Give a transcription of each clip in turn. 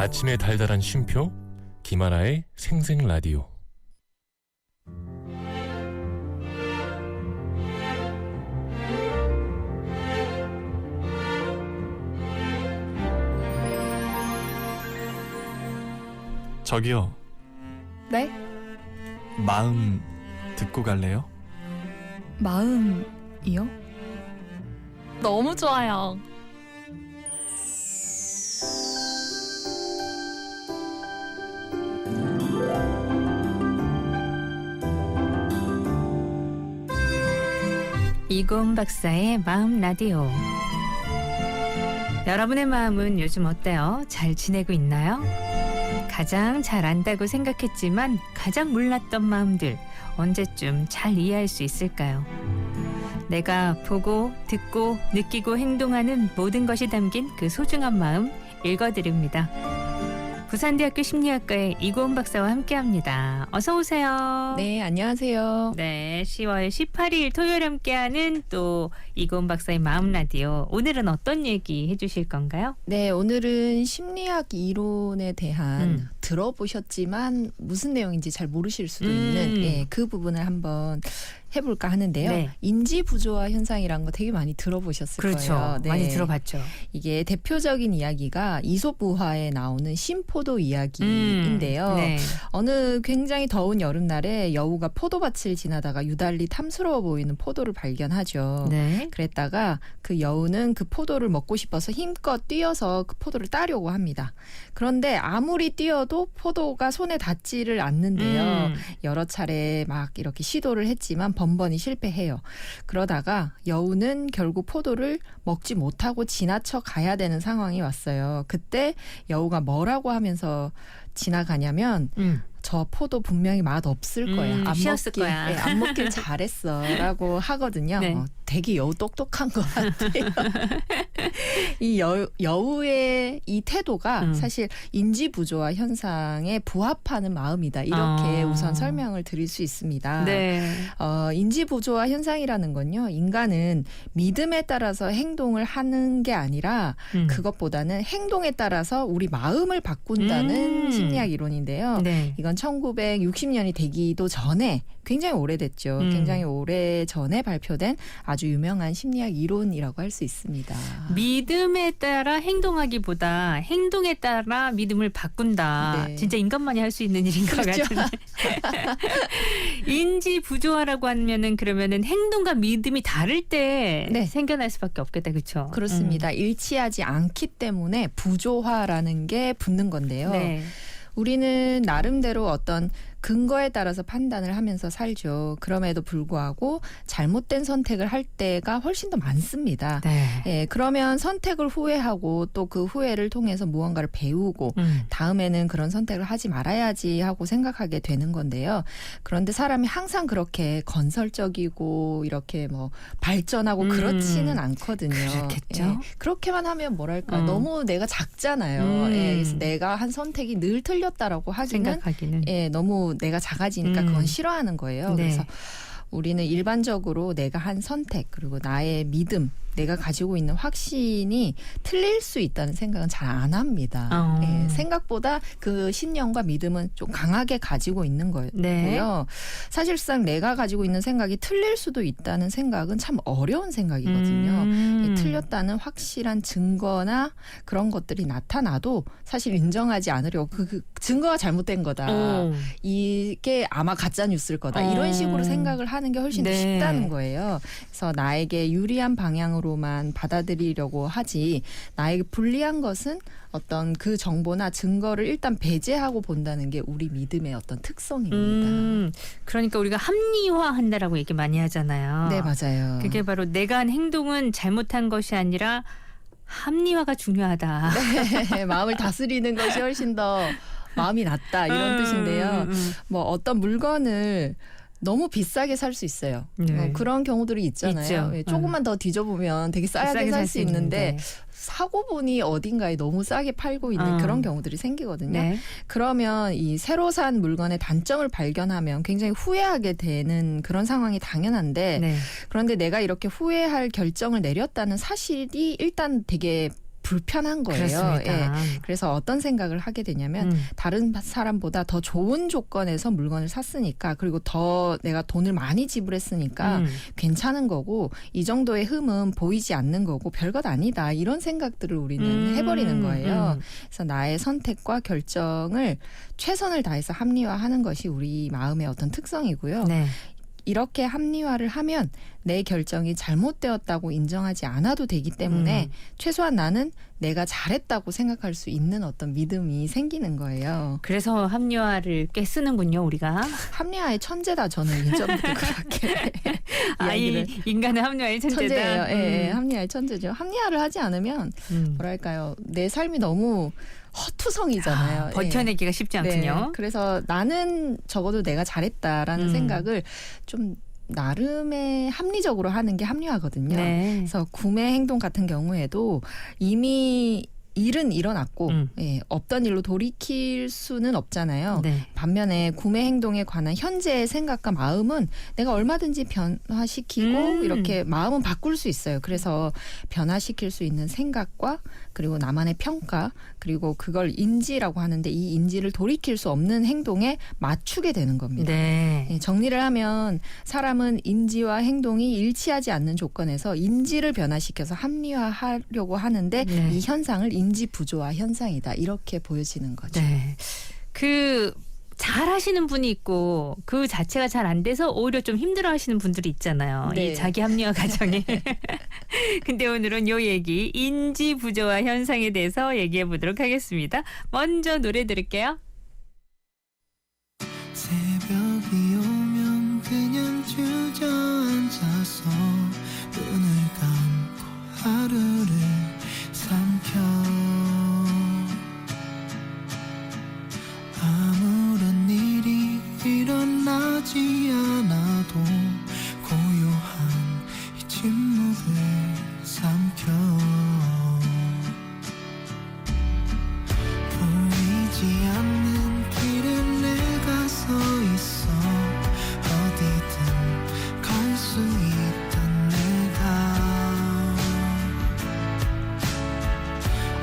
아침의 달달한 쉼표 김하나의 생생라디오. 저기요, 네? 마음 듣고 갈래요? 마음이요? 너무 좋아요. 이고은 박사의 마음 라디오. 여러분의 마음은 요즘 어때요? 잘 지내고 있나요? 가장 잘 안다고 생각했지만 가장 몰랐던 마음들 언제쯤 잘 이해할 수 있을까요? 내가 보고 듣고 느끼고 행동하는 모든 것이 담긴 그 소중한 마음 읽어드립니다. 부산대학교 심리학과의 이고은 박사와 함께합니다. 어서 오세요. 네, 안녕하세요. 네, 10월 18일 토요일 함께하는 또 이고은 박사의 마음 라디오. 오늘은 어떤 얘기 해주실 건가요? 네, 오늘은 심리학 이론에 대한 들어보셨지만 무슨 내용인지 잘 모르실 수도 있는 그 부분을 한번 해볼까 하는데요. 네. 인지 부조화 현상이라는 거 되게 많이 들어보셨을 그렇죠. 거예요. 네. 많이 들어봤죠. 이게 대표적인 이야기가 이솝우화에 나오는 신포도 이야기인데요. 네. 어느 굉장히 더운 여름날에 여우가 포도밭을 지나다가 유달리 탐스러워 보이는 포도를 발견하죠. 네. 그랬다가 그 여우는 그 포도를 먹고 싶어서 힘껏 뛰어서 그 포도를 따려고 합니다. 그런데 아무리 뛰어도 포도가 손에 닿지를 않는데요. 여러 차례 막 이렇게 시도를 했지만 번번이 실패해요. 그러다가 여우는 결국 포도를 먹지 못하고 지나쳐 가야 되는 상황이 왔어요. 그때 여우가 뭐라고 하면서 지나가냐면 저 포도 분명히 맛 없을 거야. 쉬었을 거야. 네, 안 먹길 잘했어라고 하거든요. 네. 되게 여우 똑똑한 것 같아요. 이 여우의 이 태도가 사실 인지 부조화 현상에 부합하는 마음이다. 이렇게 우선 설명을 드릴 수 있습니다. 네. 인지 부조화 현상이라는 건요. 인간은 믿음에 따라서 행동을 하는 게 아니라 그것보다는 행동에 따라서 우리 마음을 바꾼다는 심리학 이론인데요. 네. 이건 1960년이 되기도 전에 굉장히 오래됐죠. 굉장히 오래 전에 발표된 아주 유명한 심리학 이론이라고 할 수 있습니다. 믿음에 따라 행동하기보다 행동에 따라 믿음을 바꾼다. 네. 진짜 인간만이 할 수 있는 일인 것 그렇죠. 같은데. 인지 부조화라고 하면은 그러면은 행동과 믿음이 다를 때 네. 생겨날 수밖에 없겠다. 그렇죠? 그렇습니다. 일치하지 않기 때문에 부조화라는 게 붙는 건데요. 네. 우리는 나름대로 어떤 근거에 따라서 판단을 하면서 살죠. 그럼에도 불구하고 잘못된 선택을 할 때가 훨씬 더 많습니다. 네. 예, 그러면 선택을 후회하고 또 그 후회를 통해서 무언가를 배우고 다음에는 그런 선택을 하지 말아야지 하고 생각하게 되는 건데요. 그런데 사람이 항상 그렇게 건설적이고 이렇게 뭐 발전하고 그렇지는 않거든요. 그렇겠죠. 예, 그렇게만 하면 뭐랄까 너무 내가 작잖아요. 예, 그래서 내가 한 선택이 늘 틀렸다라고 하기는 생각하기는. 예, 너무 내가 작아지니까 그건 싫어하는 거예요. 네. 그래서 우리는 일반적으로 내가 한 선택 그리고 나의 믿음 내가 가지고 있는 확신이 틀릴 수 있다는 생각은 잘 안 합니다. 예, 생각보다 그 신념과 믿음은 좀 강하게 가지고 있는 거고요. 네. 사실상 내가 가지고 있는 생각이 틀릴 수도 있다는 생각은 참 어려운 생각이거든요. 이 틀렸다는 확실한 증거나 그런 것들이 나타나도 사실 인정하지 않으려고 그 증거가 잘못된 거다. 이게 아마 가짜 뉴스일 거다. 이런 식으로 생각을 하는 게 훨씬 더 네. 쉽다는 거예요. 그래서 나에게 유리한 방향으로만 받아들이려고 하지 나에게 불리한 것은 어떤 그 정보나 증거를 일단 배제하고 본다는 게 우리 믿음의 어떤 특성입니다. 그러니까 우리가 합리화한다라고 얘기 많이 하잖아요. 네, 맞아요. 그게 바로 내가 한 행동은 잘못한 것이 아니라 합리화가 중요하다. 네, 마음을 다스리는 것이 훨씬 더 마음이 낫다 이런 뜻인데요. 뭐 어떤 물건을 너무 비싸게 살 수 있어요. 네. 그런 경우들이 있잖아요. 있죠. 예, 조금만 더 뒤져보면 되게 싸게 살 수 있는데 사고 보니 어딘가에 너무 싸게 팔고 있는 그런 경우들이 생기거든요. 네. 그러면 이 새로 산 물건의 단점을 발견하면 굉장히 후회하게 되는 그런 상황이 당연한데 네. 그런데 내가 이렇게 후회할 결정을 내렸다는 사실이 일단 되게 불편한 거예요. 그렇습니다. 그래서 어떤 생각을 하게 되냐면 다른 사람보다 더 좋은 조건에서 물건을 샀으니까 그리고 더 내가 돈을 많이 지불했으니까 괜찮은 거고 이 정도의 흠은 보이지 않는 거고 별것 아니다. 이런 생각들을 우리는 해버리는 거예요. 그래서 나의 선택과 결정을 최선을 다해서 합리화하는 것이 우리 마음의 어떤 특성이고요. 네. 이렇게 합리화를 하면 내 결정이 잘못되었다고 인정하지 않아도 되기 때문에 최소한 나는 내가 잘했다고 생각할 수 있는 어떤 믿음이 생기는 거예요. 그래서 합리화를 꽤 쓰는군요, 우리가. 합리화의 천재다 저는 예전부터 그렇게 이 인간은 합리화의 천재다. 천재예요. 예, 합리화의 천재죠. 합리화를 하지 않으면 뭐랄까요, 내 삶이 너무 허투성이잖아요. 버텨내기가 쉽지 않군요. 네, 그래서 나는 적어도 내가 잘했다라는 생각을 좀 나름의 합리적으로 하는 게 합리화거든요. 네. 그래서 구매 행동 같은 경우에도 이미 일은 일어났고 없던 일로 돌이킬 수는 없잖아요. 네. 반면에 구매 행동에 관한 현재의 생각과 마음은 내가 얼마든지 변화시키고 이렇게 마음은 바꿀 수 있어요. 그래서 변화시킬 수 있는 생각과 그리고 나만의 평가 그리고 그걸 인지라고 하는데 이 인지를 돌이킬 수 없는 행동에 맞추게 되는 겁니다. 네. 정리를 하면 사람은 인지와 행동이 일치하지 않는 조건에서 인지를 변화시켜서 합리화하려고 하는데 네. 이 현상을 인지 부조화 현상이다. 이렇게 보여지는 거죠. 네. 잘 하시는 분이 있고 그 자체가 잘 안 돼서 오히려 좀 힘들어 하시는 분들이 있잖아요. 네. 이 자기 합리화 과정에. 근데 오늘은 요 얘기 인지 부조화 현상에 대해서 얘기해 보도록 하겠습니다. 먼저 노래 들을게요. 새벽이 오면 그냥 주저앉아서 눈을 감고 하루를 삼켜 아무런 일이 일어나지 않아도 고요한 이 침묵을 삼켜 보이지 않는 길에 내가 서 있어 어디든 갈 수 있던 내가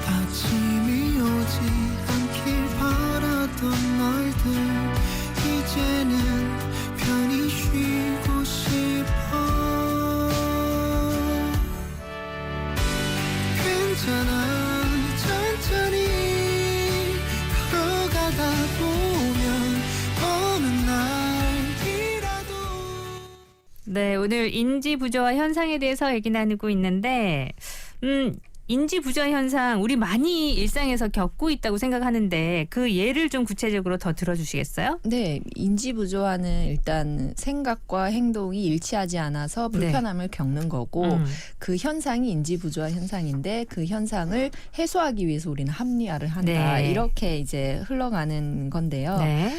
아침이 오지 않길 바라던 날들 이제는 편히 쉬고 싶어 괜찮아 천천히 걸어가다 보면 어느 날이라도 네, 오늘 인지 부조화 현상에 대해서 얘기 나누고 있는데 인지 부조화 현상 우리 많이 일상에서 겪고 있다고 생각하는데 그 예를 좀 구체적으로 더 들어주시겠어요? 네, 인지 부조화는 일단 생각과 행동이 일치하지 않아서 불편함을 겪는 거고 그 현상이 인지 부조화 현상인데 그 현상을 해소하기 위해서 우리는 합리화를 한다. 네. 이렇게 이제 흘러가는 건데요. 네.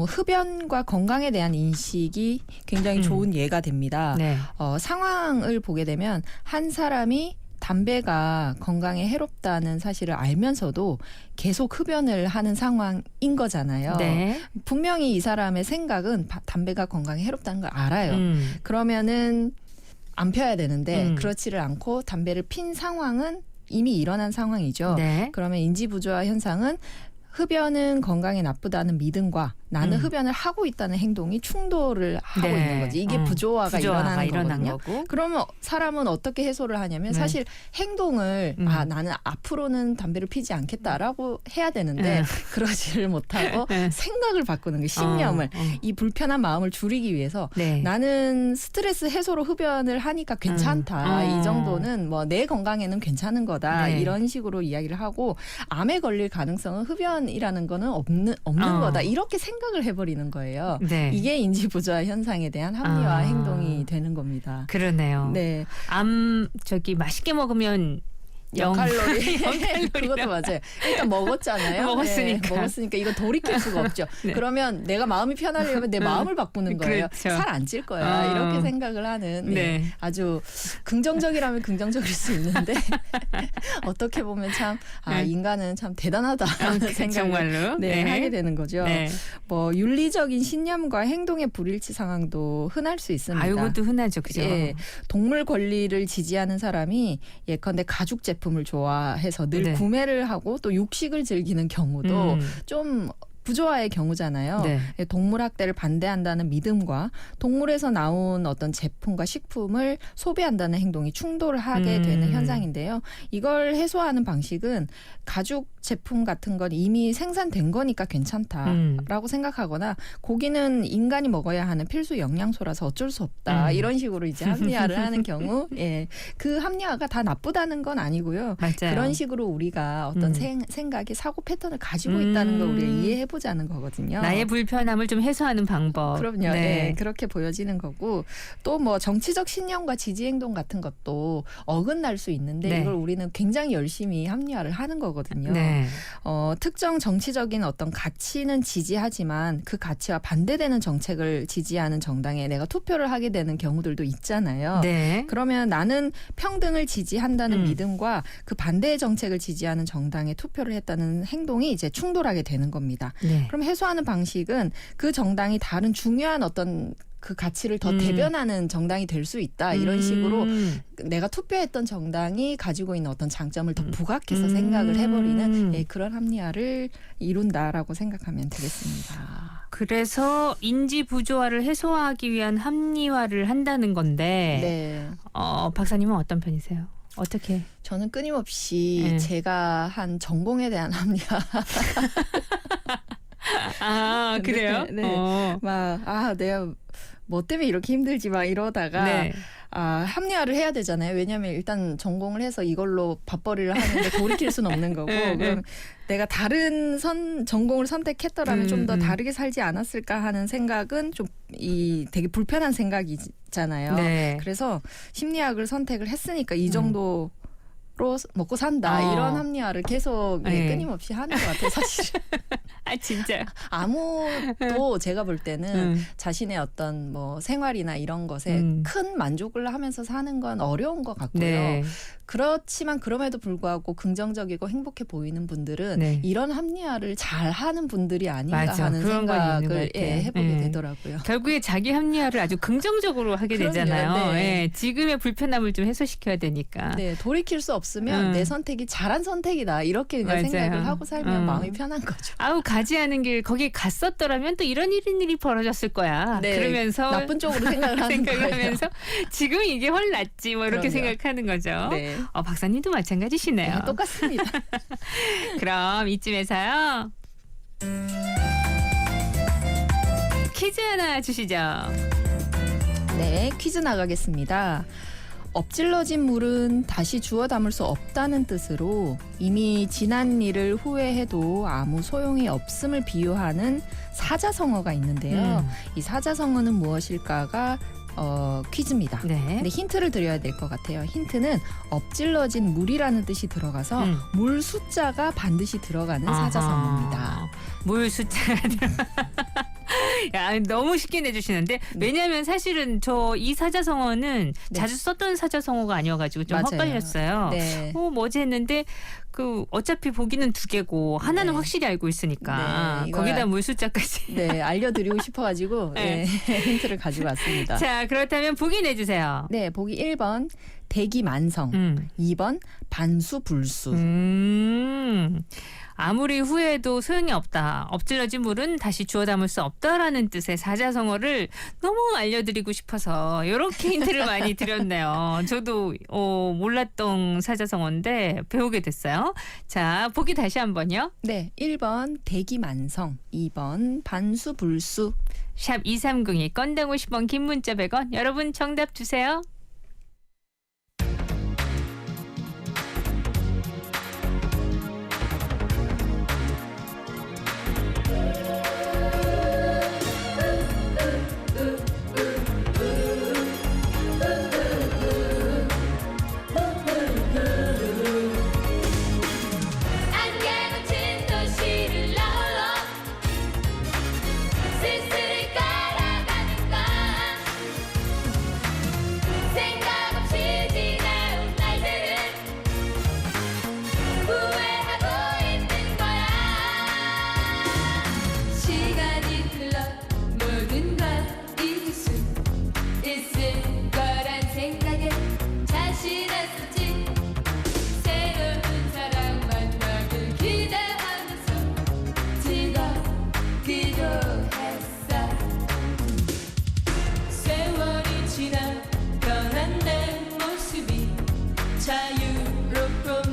흡연과 건강에 대한 인식이 굉장히 좋은 예가 됩니다. 네. 상황을 보게 되면 한 사람이 담배가 건강에 해롭다는 사실을 알면서도 계속 흡연을 하는 상황인 거잖아요. 네. 분명히 이 사람의 생각은 담배가 건강에 해롭다는 걸 알아요. 그러면은 안 펴야 되는데 그렇지를 않고 담배를 핀 상황은 이미 일어난 상황이죠. 네. 그러면 인지부조화 현상은 흡연은 건강에 나쁘다는 믿음과 나는 흡연을 하고 있다는 행동이 충돌을 하고 네. 있는 거지. 이게 부조화가 일어나는 일어난 거거든요. 거고. 그러면 사람은 어떻게 해소를 하냐면 네. 사실 행동을 나는 앞으로는 담배를 피지 않겠다라고 해야 되는데 네. 그러지를 못하고 네. 생각을 바꾸는 거예요. 신념을. 이 불편한 마음을 줄이기 위해서 네. 나는 스트레스 해소로 흡연을 하니까 괜찮다. 이 정도는 뭐 내 건강에는 괜찮은 거다. 네. 이런 식으로 이야기를 하고 암에 걸릴 가능성은 흡연이라는 거는 없는 거다. 이렇게 생각을 해버리는 거예요. 네. 이게 인지부조화 현상에 대한 합리화 행동이 되는 겁니다. 그러네요. 네. 맛있게 먹으면 0칼로리. 0칼로리라. 그것도 맞아요. 일단 먹었잖아요. 먹었으니까. 네, 먹었으니까 이거 돌이킬 수가 없죠. 네. 그러면 내가 마음이 편하려면 내 마음을 바꾸는 거예요. 그렇죠. 살 안 찔 거야. 이렇게 생각을 하는 네. 아주 긍정적이라면 긍정적일 수 있는데 어떻게 보면 참 인간은 참 대단하다는 생각을 정말로 하게 되는 거죠. 네. 뭐 윤리적인 신념과 행동의 불일치 상황도 흔할 수 있습니다. 이것도 흔하죠, 그죠? 예, 동물 권리를 지지하는 사람이 예컨대 가죽 제품 제품을 좋아해서 늘 네. 구매를 하고 또 육식을 즐기는 경우도 좀 부조화의 경우잖아요. 네. 동물 학대를 반대한다는 믿음과 동물에서 나온 어떤 제품과 식품을 소비한다는 행동이 충돌하게 되는 현상인데요. 이걸 해소하는 방식은 가죽 제품 같은 건 이미 생산된 거니까 괜찮다라고 생각하거나 고기는 인간이 먹어야 하는 필수 영양소라서 어쩔 수 없다. 이런 식으로 이제 합리화를 하는 경우 예, 그 합리화가 다 나쁘다는 건 아니고요. 맞아요. 그런 식으로 우리가 어떤 생각의 사고 패턴을 가지고 있다는 걸 우리가 이해해보자는 거거든요. 나의 불편함을 좀 해소하는 방법. 그럼요. 네. 그렇게 보여지는 거고 또 뭐 정치적 신념과 지지 행동 같은 것도 어긋날 수 있는데 네. 이걸 우리는 굉장히 열심히 합리화를 하는 거거든요. 네. 특정 정치적인 어떤 가치는 지지하지만 그 가치와 반대되는 정책을 지지하는 정당에 내가 투표를 하게 되는 경우들도 있잖아요. 네. 그러면 나는 평등을 지지한다는 믿음과 그 반대의 정책을 지지하는 정당에 투표를 했다는 행동이 이제 충돌하게 되는 겁니다. 네. 그럼 해소하는 방식은 그 정당이 다른 중요한 어떤 그 가치를 더 대변하는 정당이 될 수 있다. 이런 식으로 내가 투표했던 정당이 가지고 있는 어떤 장점을 더 부각해서 생각을 해버리는 예, 그런 합리화를 이룬다라고 생각하면 되겠습니다. 그래서 인지 부조화를 해소하기 위한 합리화를 한다는 건데 네. 박사님은 어떤 편이세요? 어떻게? 저는 끊임없이 제가 한 전공에 대한 합리화 아, 그래요? 네. 내가 뭐 때문에 이렇게 힘들지 막 이러다가 네. 합리화를 해야 되잖아요. 왜냐하면 일단 전공을 해서 이걸로 밥벌이를 하는데 돌이킬 수는 없는 거고 그럼 내가 다른 전공을 선택했더라면 좀 더 다르게 살지 않았을까 하는 생각은 좀 되게 불편한 생각이잖아요. 네. 그래서 심리학을 선택을 했으니까 이 정도 로 먹고 산다 이런 합리화를 계속 끊임없이 하는 것 같아요. 사실 아 진짜 아무도 제가 볼 때는 자신의 어떤 뭐 생활이나 이런 것에 큰 만족을 하면서 사는 건 어려운 것 같고요. 네. 그렇지만 그럼에도 불구하고 긍정적이고 행복해 보이는 분들은 네. 이런 합리화를 잘 하는 분들이 아닌가 맞아. 하는 그런 건 있는 것 생각을 같아요. 해보게 되더라고요. 결국에 자기 합리화를 아주 긍정적으로 하게 그럼요. 되잖아요. 네. 예, 지금의 불편함을 좀 해소시켜야 되니까. 네, 돌이킬 수 없으면 내 선택이 잘한 선택이다. 이렇게 그냥 맞아요. 생각을 하고 살면 마음이 편한 거죠. 아우 가지 않은 길 거기 갔었더라면 또 이런 일이 벌어졌을 거야. 네, 그러면서 나쁜 쪽으로 생각을 하는 거예요. 하면서 지금 이게 훨 낫지 뭐 이렇게 그럼요. 생각하는 거죠. 네. 박사님도 마찬가지시네요. 네, 똑같습니다. 그럼 이쯤에서요. 퀴즈 하나 주시죠. 네, 퀴즈 나가겠습니다. 엎질러진 물은 다시 주워 담을 수 없다는 뜻으로 이미 지난 일을 후회해도 아무 소용이 없음을 비유하는 사자성어가 있는데요. 이 사자성어는 무엇일까가 퀴즈입니다. 네. 근데 힌트를 드려야 될 것 같아요. 힌트는 엎질러진 물이라는 뜻이 들어가서 물 숫자가 반드시 들어가는 사자성어입니다. 물 숫자가 야, 너무 쉽게 내주시는데 왜냐하면 사실은 저 이 사자성어는 자주 썼던 사자성어가 아니어가지고 좀 맞아요. 헷갈렸어요. 네. 뭐지 했는데 그 어차피 보기는 두 개고 하나는 확실히 알고 있으니까 네, 이거 거기다 물 숫자까지. 네, 알려드리고 싶어가지고 네. 힌트를 가지고 왔습니다. 자, 그렇다면 보기 내주세요. 네, 보기 1번 대기만성, 2번 반수불수. 아무리 후회해도 소용이 없다. 엎질러진 물은 다시 주워 담을 수 없다라는 뜻의 사자성어를 너무 알려드리고 싶어서 이렇게 힌트를 많이 드렸네요. 저도 몰랐던 사자성어인데 배우게 됐어요. 자, 보기 다시 한번요. 네, 1번 대기만성, 2번 반수불수. 샵 2302 건당 50원 긴 문자 100원. 여러분 정답 주세요. 안개가 진 도시를 나홀로 쓸쓸히 깔아가는 건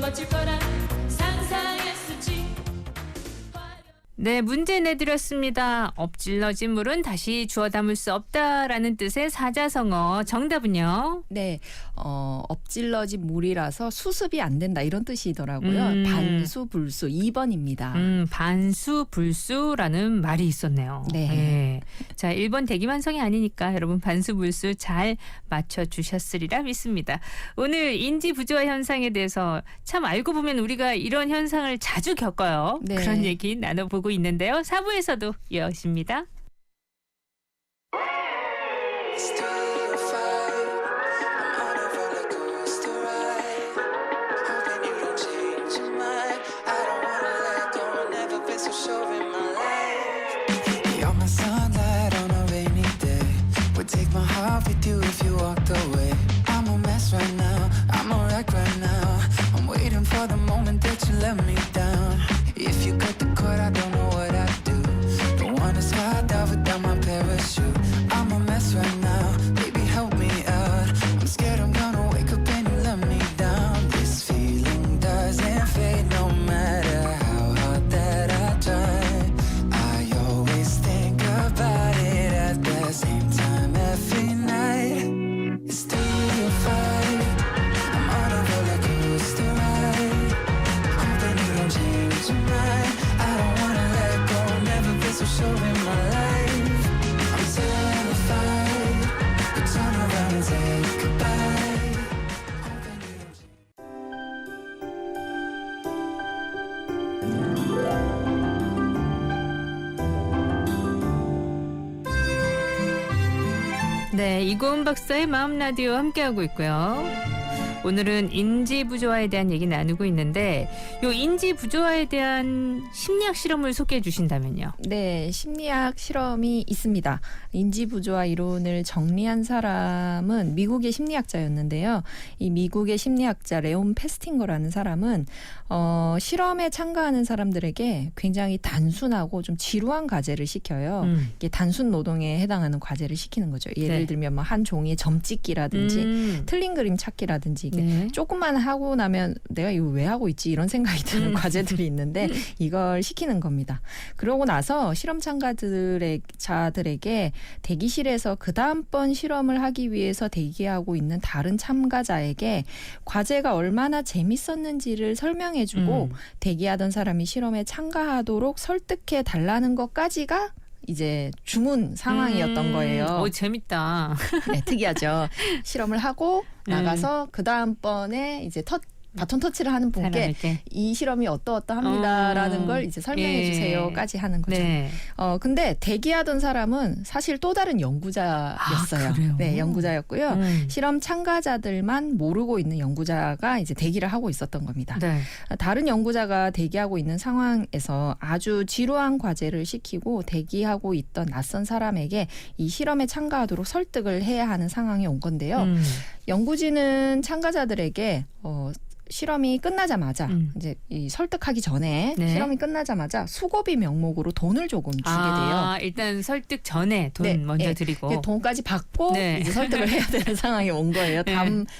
멋질 거라 상상했었지. 네, 문제 내드렸습니다. 엎질러진 물은 다시 주워 담을 수 없다라는 뜻의 사자성어. 정답은요? 네, 엎질러진 물이라서 수습이 안 된다 이런 뜻이더라고요. 반수불수 2번입니다. 반수불수라는 말이 있었네요. 네. 자, 1번 대기만성이 아니니까 여러분 반수불수 잘 맞춰주셨으리라 믿습니다. 오늘 인지부조화 현상에 대해서 참 알고 보면 우리가 이런 현상을 자주 겪어요. 네. 그런 얘기 나눠보고 있는데요. 4부에서도 이어집니다. You're my sunlight on a rainy day. Would take my heart with you if you walked away. I'm a mess right now, I'm a wreck right now. I'm waiting for the moment that you let me down. If you cut the cord, I don't know what I'd do. Don't wanna slide down without my parachute. I'm a mess right now, baby help me out. I'm scared I'm gonna wake up and you let me down. This feeling doesn't fade no matter how hard that I try. I always think about it at the same time every night. It's 3 or 5. I'm on a roller coaster ride. Hoping you don't change your mind. I don't wanna let go, never been so sure in my life. I'm terrified, but turn around and say goodbye. Hoping you don't change. 네, 이고은 박사의 마음 라디오 함께하고 있고요. 오늘은 인지부조화에 대한 얘기 나누고 있는데 요 인지부조화에 대한 심리학 실험을 소개해 주신다면요. 네, 심리학 실험이 있습니다. 인지부조화 이론을 정리한 사람은 미국의 심리학자였는데요. 이 미국의 심리학자 레온 페스팅거라는 사람은 실험에 참가하는 사람들에게 굉장히 단순하고 좀 지루한 과제를 시켜요. 이게 단순 노동에 해당하는 과제를 시키는 거죠. 예를 네. 들면 뭐 한 종이에 점 찍기라든지 틀린 그림 찾기라든지 이게 네. 조금만 하고 나면 내가 이거 왜 하고 있지 이런 생각이 드는 과제들이 있는데 이걸 시키는 겁니다. 그러고 나서 실험 참가자들에게 대기실에서 그 다음번 실험을 하기 위해서 대기하고 있는 다른 참가자에게 과제가 얼마나 재밌었는지를 설명해주고 대기하던 사람이 실험에 참가하도록 설득해 달라는 것까지가 이제 주문 상황이었던 거예요. 오, 재밌다. 네, 특이하죠. 실험을 하고 나가서 그 다음번에 이제 바톤 터치를 하는 분께 사람에게. 이 실험이 어떠어떠합니다라는 걸 이제 설명해 주세요까지 하는 거죠. 네. 근데 대기하던 사람은 사실 또 다른 연구자였어요. 아, 그래요? 네, 연구자였고요. 실험 참가자들만 모르고 있는 연구자가 이제 대기를 하고 있었던 겁니다. 네. 다른 연구자가 대기하고 있는 상황에서 아주 지루한 과제를 시키고 대기하고 있던 낯선 사람에게 이 실험에 참가하도록 설득을 해야 하는 상황이 온 건데요. 연구진은 참가자들에게 실험이 끝나자마자 이제 이 설득하기 전에 네. 실험이 끝나자마자 수고비 명목으로 돈을 조금 주게 돼요. 아, 일단 설득 전에 돈 네, 먼저 네. 드리고. 돈까지 받고 네. 이제 설득을 해야 되는 상황이 온 거예요. 네.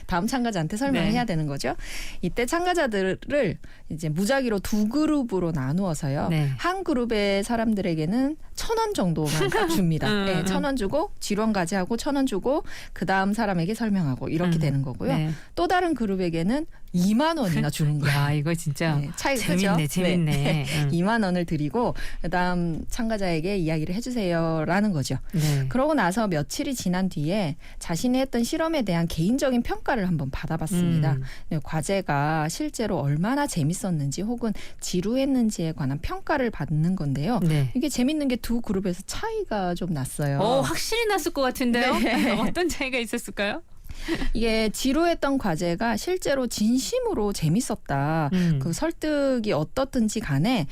다음 참가자한테 설명을 네. 해야 되는 거죠. 이때 참가자들을 이제 무작위로 2그룹으로 나누어서요. 네. 한 그룹의 사람들에게는 1,000원 정도만 딱 줍니다. 네, 1,000원 주고 지론까지 하고 1,000원 주고 그 다음 사람에게 설명하고 이렇게 되는 거고요. 네. 또 다른 그룹에게는 2만 원이나 주는 거예요. 야, 이거 진짜 네, 차이가 재밌네, 크죠? 재밌네. 네. 2만 원을 드리고 그다음 참가자에게 이야기를 해주세요라는 거죠. 네. 그러고 나서 며칠이 지난 뒤에 자신이 했던 실험에 대한 개인적인 평가를 한번 받아봤습니다. 네, 과제가 실제로 얼마나 재밌었는지 혹은 지루했는지에 관한 평가를 받는 건데요. 네. 이게 재밌는 게 두 그룹에서 차이가 좀 났어요. 확실히 났을 것 같은데요. 네. 어떤 차이가 있었을까요? 이게 지루했던 과제가 실제로 진심으로 재밌었다. 그 설득이 어떻든지 간에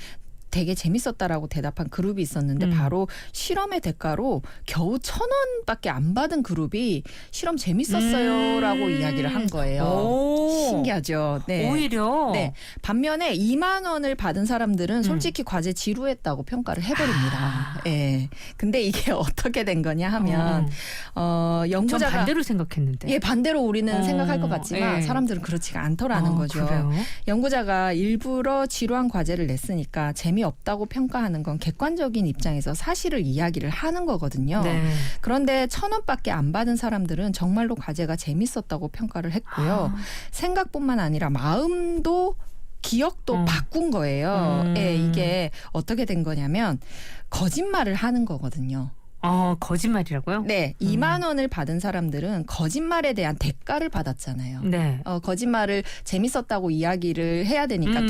되게 재밌었다라고 대답한 그룹이 있었는데 바로 실험의 대가로 겨우 1,000원밖에 안 받은 그룹이 실험 재밌었어요라고 이야기를 한 거예요. 오. 신기하죠. 네. 오히려. 네. 반면에 2만 원을 받은 사람들은 솔직히 과제 지루했다고 평가를 해버립니다. 예. 근데 이게 어떻게 된 거냐 하면 전 연구자가 반대로 생각했는데. 예, 반대로 우리는 생각할 것 같지만 예. 사람들은 그렇지가 않더라는 거죠. 그래요? 연구자가 일부러 지루한 과제를 냈으니까 재미없다고 평가하는 건 객관적인 입장에서 사실을 이야기를 하는 거거든요. 네. 그런데 1,000원밖에 안 받은 사람들은 정말로 과제가 재밌었다고 평가를 했고요. 생각뿐만 아니라 마음도 기억도 바꾼 거예요. 예, 이게 어떻게 된 거냐면 거짓말을 하는 거거든요. 거짓말이라고요? 네, 2만 원을 받은 사람들은 거짓말에 대한 대가를 받았잖아요. 네. 거짓말을 재밌었다고 이야기를 해야 되니까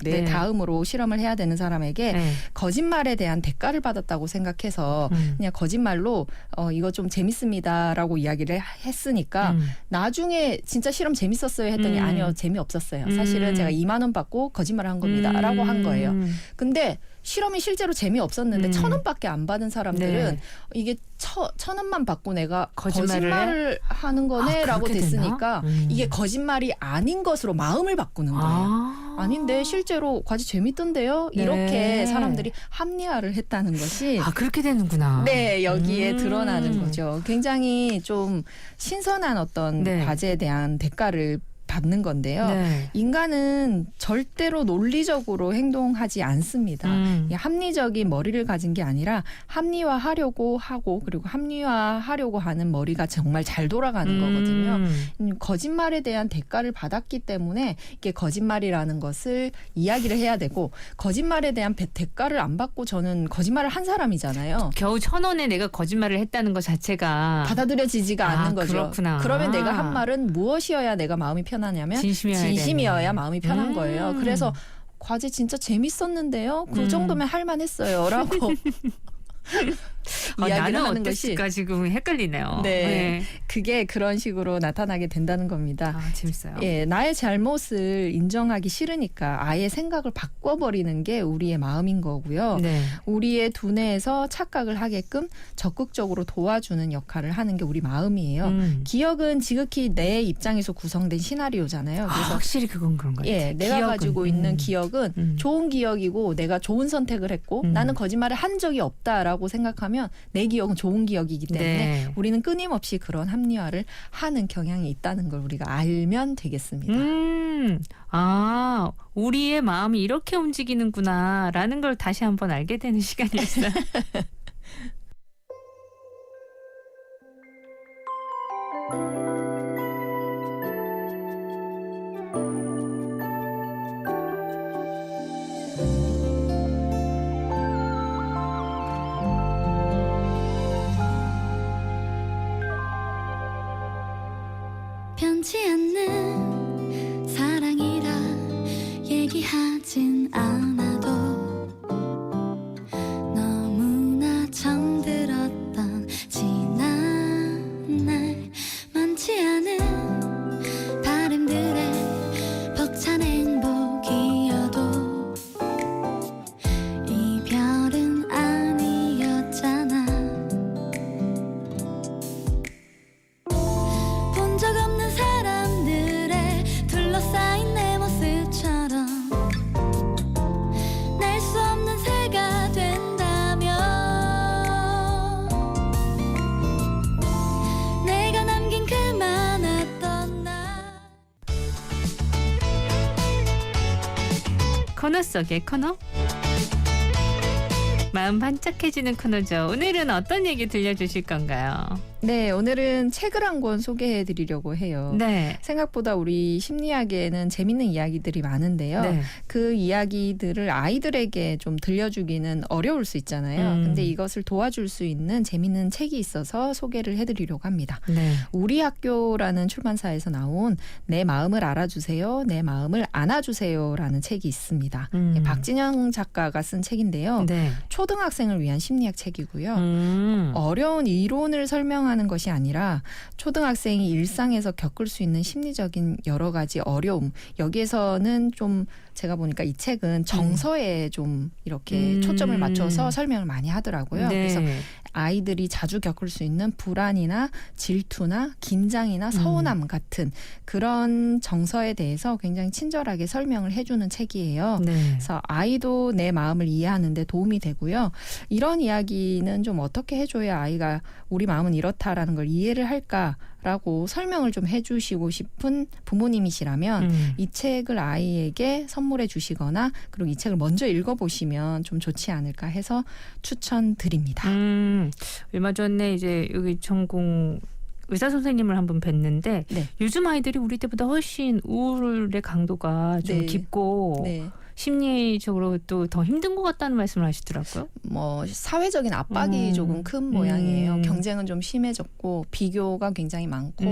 내 네. 다음으로 실험을 해야 되는 사람에게 네. 거짓말에 대한 대가를 받았다고 생각해서 그냥 거짓말로 이거 좀 재밌습니다라고 이야기를 했으니까 나중에 진짜 실험 재밌었어요 했더니 아니요 재미없었어요. 사실은 제가 2만 원 받고 거짓말을 한 겁니다라고 한 거예요. 근데 실험이 실제로 재미없었는데 1,000원밖에 안 받은 사람들은 네. 이게 1,000원만 받고 내가 거짓말을 거짓말을 하는 거네라고 그렇게 됐으니까 되나? 이게 거짓말이 아닌 것으로 마음을 바꾸는 거예요. 아닌데 실제로 과제 재밌던데요? 이렇게 네. 사람들이 합리화를 했다는 것이 그렇게 되는구나. 네, 여기에 드러나는 거죠. 굉장히 좀 신선한 어떤 네. 과제에 대한 대가를 받는 건데요. 네. 인간은 절대로 논리적으로 행동하지 않습니다. 합리적인 머리를 가진 게 아니라 합리화하려고 하고 그리고 합리화하려고 하는 머리가 정말 잘 돌아가는 거거든요. 거짓말에 대한 대가를 받았기 때문에 이게 거짓말이라는 것을 이야기를 해야 되고 거짓말에 대한 대가를 안 받고 저는 거짓말을 한 사람이잖아요. 겨우 1,000원에 내가 거짓말을 했다는 것 자체가 받아들여지지가 않는 거죠. 그렇구나. 그러면 내가 한 말은 무엇이어야 내가 마음이 편하냐면 진심이어야 마음이 편한 거예요. 그래서 과제 진짜 재밌었는데요. 그 정도면 할만했어요. 라고 이야기를 나는 하는 것이 어땠을까 지금 헷갈리네요. 네. 그게 그런 식으로 나타나게 된다는 겁니다. 재밌어요. 예, 나의 잘못을 인정하기 싫으니까 아예 생각을 바꿔버리는 게 우리의 마음인 거고요. 네. 우리의 두뇌에서 착각을 하게끔 적극적으로 도와주는 역할을 하는 게 우리 마음이에요. 기억은 지극히 내 입장에서 구성된 시나리오잖아요. 그래서 확실히 그건 그런 것 같아요. 예, 내가 기억은. 가지고 있는 기억은 좋은 기억이고 내가 좋은 선택을 했고 나는 거짓말을 한 적이 없다라고 생각하면 내 기억은 좋은 기억이기 때문에 네. 우리는 끊임없이 그런 합리화를 하는 경향이 있다는 걸 우리가 알면 되겠습니다. 우리의 마음이 이렇게 움직이는구나라는 걸 다시 한번 알게 되는 시간이었어요. 변치 않는 사랑이라 얘기하진 않아도 너무나 정들었던 지난 날 많지 않은 바람들의 벅찬 행복이어도 이별은 아니었잖아. 본 적 없는 사람들의 둘러싸인 내 모습처럼 날 수 없는 새가 된다면 내가 남긴 그 많았던 나. 코너 속의 코너. 마음 반짝해지는 코너죠. 오늘은 어떤 얘기 들려주실 건가요? 네, 오늘은 책을 한 권 소개해 드리려고 해요. 네. 생각보다 우리 심리학에는 재밌는 이야기들이 많은데요. 네. 그 이야기들을 아이들에게 좀 들려주기는 어려울 수 있잖아요. 근데 이것을 도와줄 수 있는 재밌는 책이 있어서 소개를 해드리려고 합니다. 네. 우리 학교라는 출판사에서 나온 내 마음을 알아주세요, 내 마음을 안아주세요라는 책이 있습니다. 박진영 작가가 쓴 책인데요. 네. 초등학생을 위한 심리학 책이고요. 어려운 이론을 설명하는 하는 것이 아니라 초등학생이 일상에서 겪을 수 있는 심리적인 여러 가지 어려움, 여기에서는 좀 제가 보니까 이 책은 정서에 좀 이렇게 초점을 맞춰서 설명을 많이 하더라고요. 네. 그래서 아이들이 자주 겪을 수 있는 불안이나 질투나 긴장이나 서운함 같은 그런 정서에 대해서 굉장히 친절하게 설명을 해주는 책이에요. 네. 그래서 아이도 내 마음을 이해하는 데 도움이 되고요. 이런 이야기는 좀 어떻게 해줘야 아이가 우리 마음은 이렇다라는 걸 이해를 할까라고 설명을 좀 해주시고 싶은 부모님이시라면 이 책을 아이에게 선물해 주시거나 그리고 이 책을 먼저 읽어보시면 좀 좋지 않을까 해서 추천드립니다. 얼마 전에 이제 여기 전공 의사 선생님을 한번 뵀는데 네. 요즘 아이들이 우리 때보다 훨씬 우울의 강도가 좀 네. 깊고 네. 심리적으로 또 더 힘든 것 같다는 말씀을 하시더라고요. 뭐 사회적인 압박이 조금 큰 모양이에요. 경쟁은 좀 심해졌고 비교가 굉장히 많고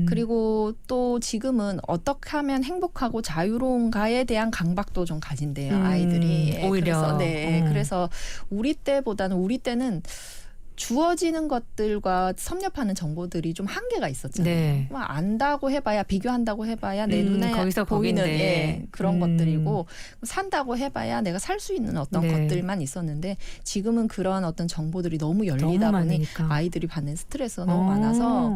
그리고 또 지금은 어떻게 하면 행복하고 자유로운가에 대한 강박도 좀 가진대요. 아이들이. 오히려. 그래서 우리 때는 주어지는 것들과 섭렵하는 정보들이 좀 한계가 있었잖아요. 네. 뭐 안다고 해봐야 비교한다고 해봐야 내 눈에 거기서 보이는 거긴데. 그런 것들이고 산다고 해봐야 내가 살 수 있는 어떤 네. 것들만 있었는데 지금은 그런 어떤 정보들이 너무 열리다 너무 보니 많으니까. 아이들이 받는 스트레스가 너무 많아서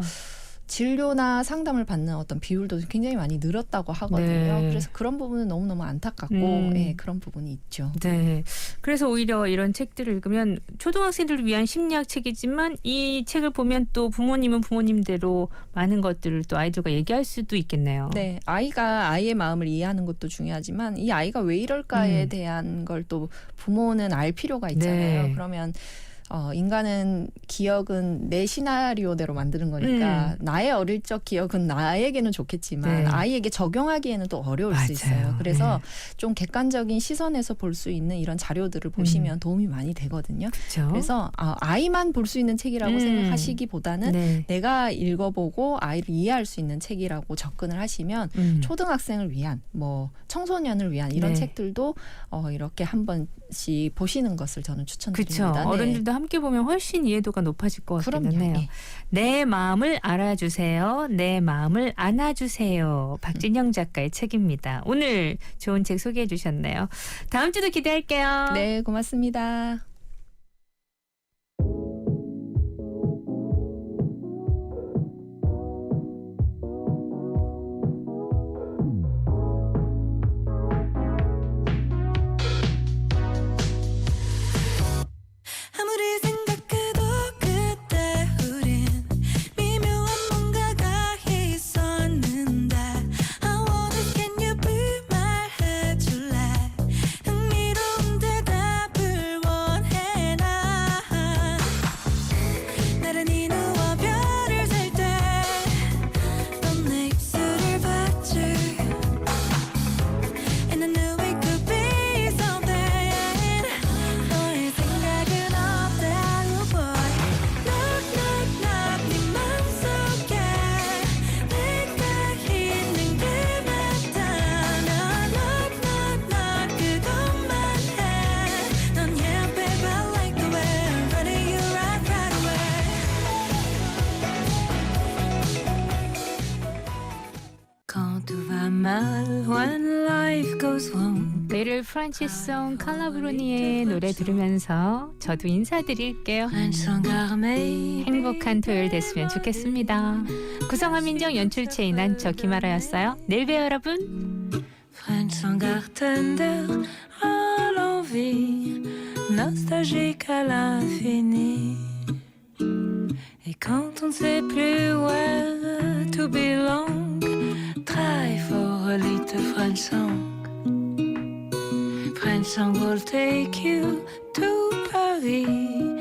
진료나 상담을 받는 어떤 비율도 굉장히 많이 늘었다고 하거든요. 네. 그래서 그런 부분은 너무너무 안타깝고 예, 그런 부분이 있죠. 네. 그래서 오히려 이런 책들을 읽으면 초등학생들을 위한 심리학 책이지만 이 책을 보면 또 부모님은 부모님대로 많은 것들을 또 아이들과 얘기할 수도 있겠네요. 네, 아이가 아이의 마음을 이해하는 것도 중요하지만 이 아이가 왜 이럴까에 대한 걸 또 부모는 알 필요가 있잖아요. 네. 그러면 인간은 기억은 내 시나리오대로 만드는 거니까 나의 어릴 적 기억은 나에게는 좋겠지만 네. 아이에게 적용하기에는 또 어려울 맞아요. 수 있어요. 그래서 네. 좀 객관적인 시선에서 볼 수 있는 이런 자료들을 보시면 도움이 많이 되거든요. 그렇죠. 그래서 아이만 볼 수 있는 책이라고 생각하시기보다는 네. 내가 읽어보고 아이를 이해할 수 있는 책이라고 접근을 하시면 초등학생을 위한 뭐 청소년을 위한 이런 네. 책들도 이렇게 한 번씩 보시는 것을 저는 추천드립니다. 그렇죠. 네. 어른들도 함께 보면 훨씬 이해도가 높아질 것 같기는 그럼요. 해요. 예. 내 마음을 알아주세요. 내 마음을 안아주세요. 박진영 작가의 책입니다. 오늘 좋은 책 소개해 주셨네요. 다음 주도 기대할게요. 네, 고맙습니다. 아무리 생각해도 그때 우린 미묘한 뭔가가 있었는데 I wanna can you be 말해줄래 흥미로운 대답을 원해 나 나란히 누워 별을 셀 때 넌 내 입술을 봤지 And I knew it could be something 너의 생각은 없다고 boy Knock knock knock 네 맘속에 내가 있는 게 맞다면 Knock knock knock 그것만 해넌 yeah babe I like the way I'm running you right away Quand tout va mal when life goes wrong 내일 프란치송 칼라브로니의 노래 들으면서 저도 인사드릴게요. 행복한 토요일 됐으면 좋겠습니다. 구성한 민정 연출체 인한 저 김아라였어요. 내일 봬요 여러분. French en Gartender à l'envie, nostalgique à l'infini. Et quand on ne sait plus where to belong, try for a little French song. French song will take you to Paris.